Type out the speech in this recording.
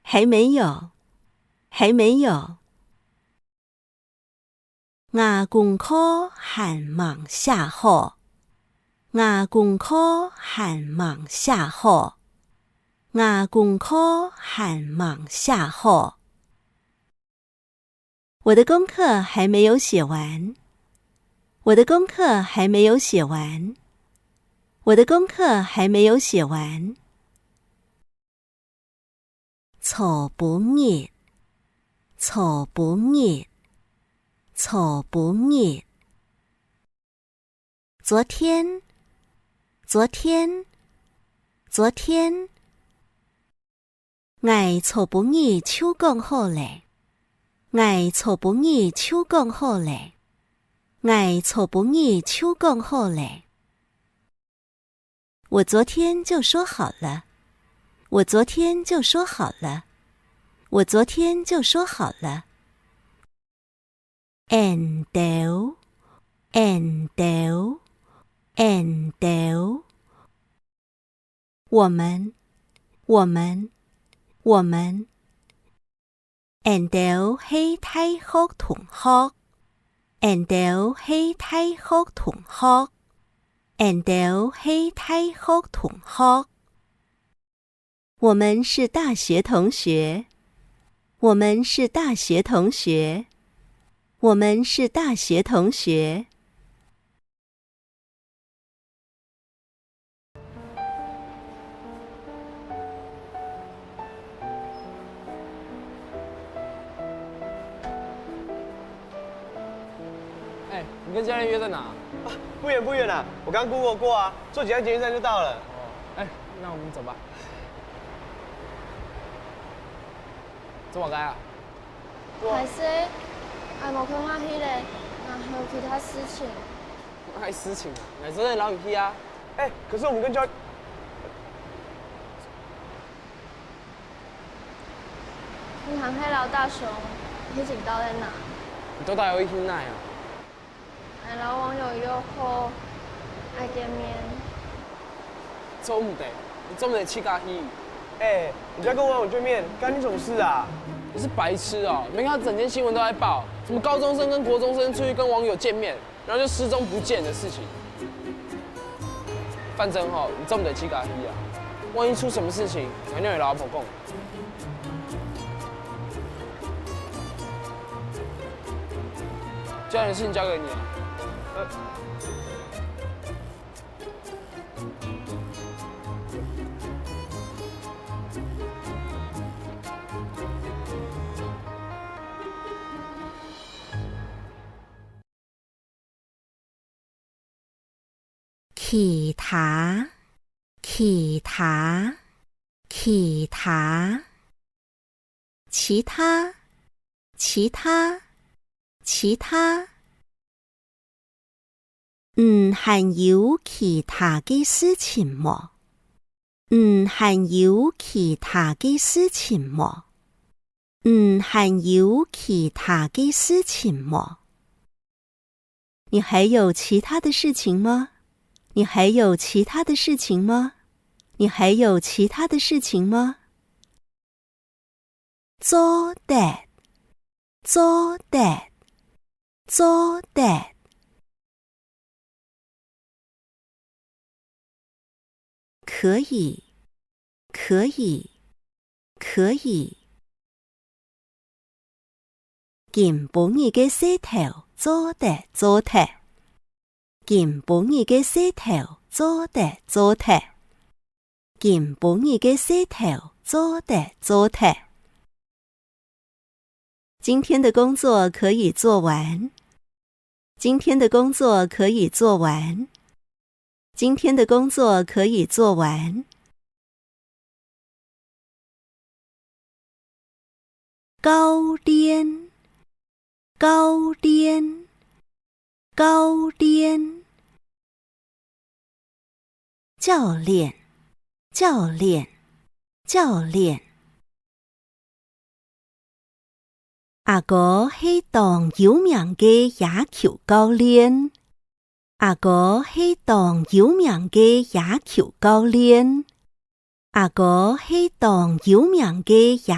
还没有，还没有。我功课还忙下好，我功课还忙下好，我功课还忙下好。我的功课还没有写完，我的功课还没有写完，我的功课还没有写完。初半日，初半日，初半日。昨天，昨天，昨天。我初半日手讲好嘞，我初半日手讲好嘞，我初半日手讲好嘞。我昨天就说好了，我昨天就说好了，我昨天就说好了。缘投，缘投，缘投。我们，我们，我们。缘投是大學同學，緣投是大學同學，緣投是大學同學。我们是大学同学，我们是大学同学，我们是大学同学。你跟教练约在哪？不远不远啊，我刚 Google 过啊，坐几站捷运站就到了。那我们走吧。这么改啊？还是我冇看我迄个，还有其他事情。还事情啊？哪真的老有去啊？可是我们跟教，你和迄老大雄，迄景到在哪？你都带我一听奈啊？老网友约好爱见面。做唔得，你做唔得去咖去。你在跟网友见面，干你什么事啊？你是白痴哦！没看到整天新闻都在报，什么高中生跟国中生出去跟网友见面，然后就失踪不见的事情。反正你做唔得去咖去啊！万一出什么事情，还要你老婆讲。教练的事情交给你啊。其他，其他，其他，其他，其他，其他。还有其他的事情么？还有其他的事情么？还有其他的事情么？你还有其他的事情吗？你还有其他的事情吗？你还有其他的事情吗？做的，做的，做的。可以，可以，可以。根本日的洗頭做得做得，根本日的洗頭做得做得，根本日的洗頭做得做得。今天的工作可以做完，今天的工作可以做完，今天的工作可以做完。高练，高练，高练。教练，教练，教练。阿哥是當有名的野球教練，阿哥是當有名的野球教練，阿哥是當有名的野